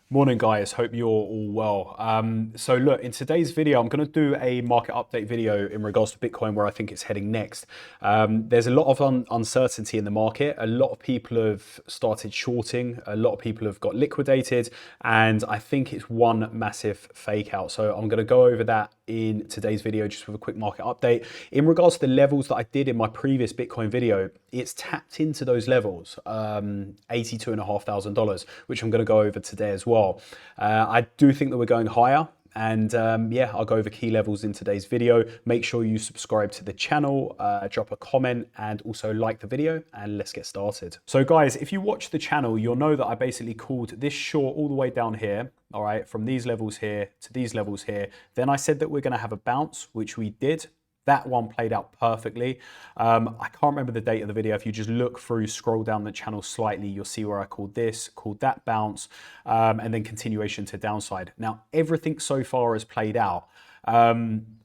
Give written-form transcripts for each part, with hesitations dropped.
Morning guys, hope you're all well. So look, in today's video, I'm going to do a market update video in regards to Bitcoin, where I think it's heading next. There's a lot of uncertainty in the market. A lot of people have started shorting. A lot of people have got liquidated, and I think it's one massive fake out. So I'm going to go over that in today's video, just with a quick market update. In regards to the levels that I did in my previous Bitcoin video, it's tapped into those levels, $82,500, which I'm going to go over today as well. I do think that we're going higher, and yeah, I'll go over key levels in today's video. Make sure you subscribe to the channel, drop a comment, and also like the video, and let's get started. So guys, if you watch the channel, you'll know that I basically called this short all the way down here, all right, from these levels here to these levels here. Then I said that we're going to have a bounce, which we did. That one played out perfectly. I can't remember the date of the video. If you just look through, scroll down the channel slightly, you'll see where I called this, called that bounce, and then continuation to downside. Now, everything so far has played out.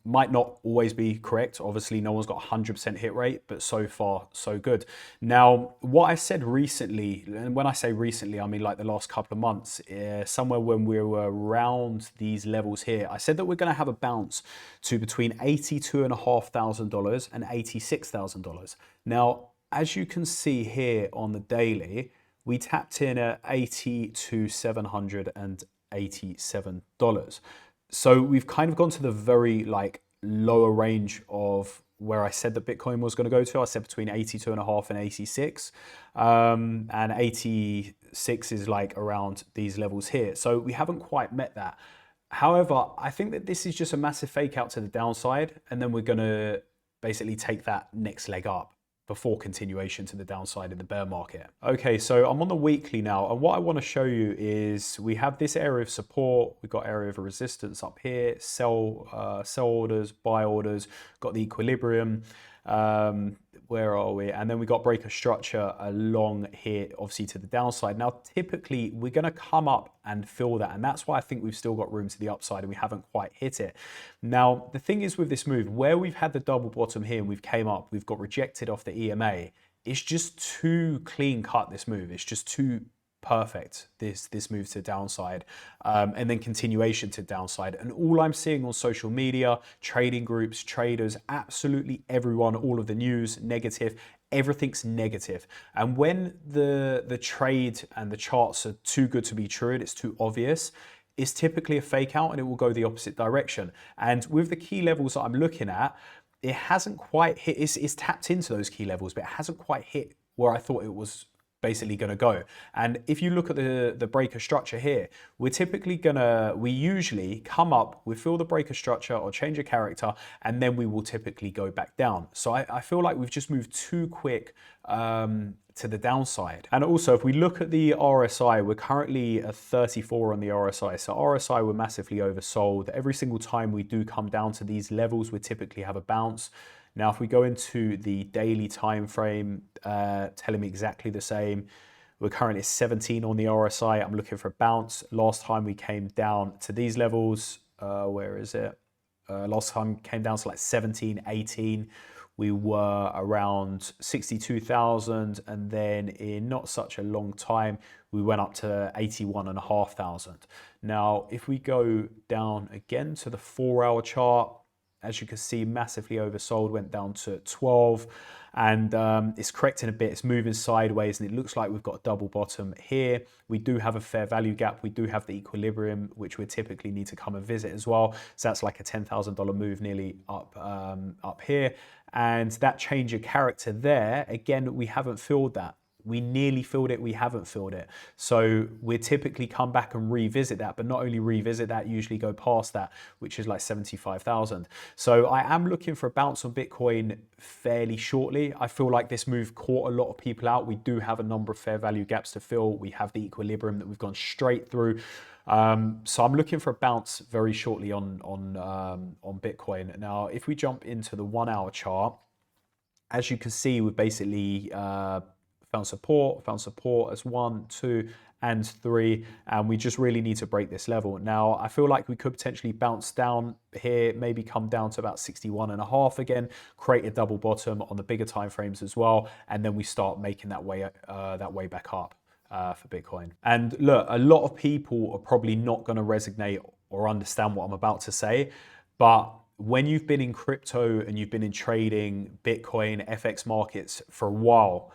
Might not always be correct. Obviously, no one's got 100% hit rate, but so far, so good. Now, what I said recently, and when I say recently, I mean like the last couple of months, somewhere when we were around these levels here, I said that we're going to have a bounce to between $82,500 and $86,000. Now, as you can see here on the daily, we tapped in at $82,787. So we've kind of gone to the very lower range of where I said that Bitcoin was going to go to. I said between 82.5 and 86, and 86 is like around these levels here. So we haven't quite met that. However, I think that this is just a massive fake out to the downside, and then we're going to basically take that next leg up before continuation to the downside in the bear market. Okay, so I'm on the weekly now, and what I want to show you is we have this area of support, we've got area of resistance up here, sell orders, buy orders, got the equilibrium, where are we? And then we got breaker structure along here, obviously to the downside. Now, typically we're going to come up and fill that, and that's why I think we've still got room to the upside and we haven't quite hit it. Now, the thing is with this move, where we've had the double bottom here and we've came up, we've got rejected off the EMA. It's just too clean cut, this move. It's just too perfect, this move to downside, and then continuation to downside. And all I'm seeing on social media, trading groups, traders, absolutely everyone, all of the news, negative, everything's negative. And when the trade and the charts are too good to be true, and it's too obvious, it's typically a fake out and it will go the opposite direction. And with the key levels that I'm looking at, it hasn't quite hit, it's tapped into those key levels, but it hasn't quite hit where I thought it was basically going to go. And if you look at the breaker structure here, we usually come up, we fill the breaker structure or change a character, and then we will typically go back down. So I feel like we've just moved too quick to the downside. And also, if we look at the RSI, we're currently at 34 on the RSI. So RSI, we're massively oversold. Every single time we do come down to these levels, we typically have a bounce. Now, if we go into the daily time frame, telling me exactly the same. We're currently at 17 on the RSI. I'm looking for a bounce. Last time we came down to these levels, where is it? Last time came down to like 17, 18. We were around 62,000, and then in not such a long time, we went up to 81,500. Now, if we go down again to the 4-hour chart, as you can see, massively oversold, went down to 12, and it's correcting a bit, it's moving sideways, and it looks like we've got a double bottom here. We do have a fair value gap, we do have the equilibrium, which we typically need to come and visit as well. So that's like a $10,000 move nearly up here. And that change of character there, again, we haven't filled that. We nearly filled it, we haven't filled it. So we typically come back and revisit that, but not only revisit that, usually go past that, which is like 75,000. So I am looking for a bounce on Bitcoin fairly shortly. I feel like this move caught a lot of people out. We do have a number of fair value gaps to fill. We have the equilibrium that we've gone straight through. So I'm looking for a bounce very shortly on Bitcoin. Now, if we jump into the 1-hour chart, as you can see, we've basically found support as 1, 2, and 3, and we just really need to break this level. Now, I feel like we could potentially bounce down here, maybe come down to about 61.5 again, create a double bottom on the bigger time frames as well, and then we start making that way back up. for Bitcoin. And look, a lot of people are probably not going to resonate or understand what I'm about to say, but when you've been in crypto and you've been in trading, Bitcoin, FX markets for a while,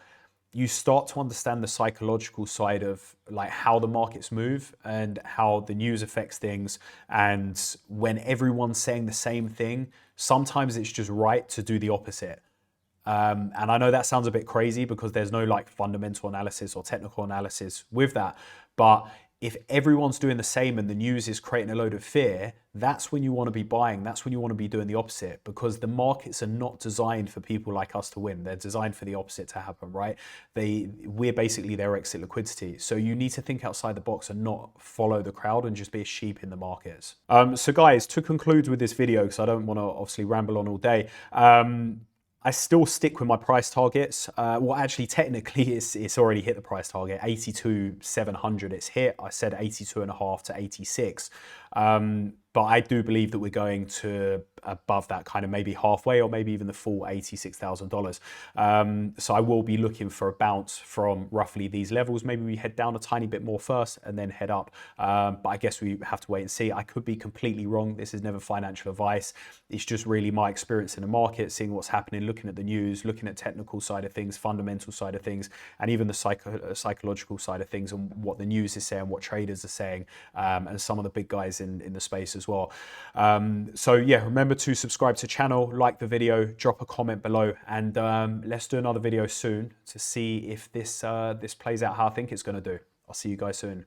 you start to understand the psychological side of like how the markets move and how the news affects things. And when everyone's saying the same thing, sometimes it's just right to do the opposite. And I know that sounds a bit crazy because there's no like fundamental analysis or technical analysis with that. But if everyone's doing the same and the news is creating a load of fear, that's when you want to be buying. That's when you want to be doing the opposite, because the markets are not designed for people like us to win. They're designed for the opposite to happen, right? We're basically their exit liquidity. So you need to think outside the box and not follow the crowd and just be a sheep in the markets. So guys, to conclude with this video, because I don't want to obviously ramble on all day, I still stick with my price targets. Well, actually, technically, it's already hit the price target, 82,700. It's hit. I said 82.5 to 86. But I do believe that we're going to above that, kind of maybe halfway or maybe even the full $86,000. So I will be looking for a bounce from roughly these levels. Maybe we head down a tiny bit more first and then head up. But I guess we have to wait and see. I could be completely wrong. This is never financial advice. It's just really my experience in the market, seeing what's happening, looking at the news, looking at technical side of things, fundamental side of things, and even the psychological side of things, and what the news is saying, what traders are saying, and some of the big guys in the space as well. So yeah, remember to subscribe to the channel, like the video, drop a comment below, and let's do another video soon to see if this plays out how I think it's going to do. I'll see you guys soon.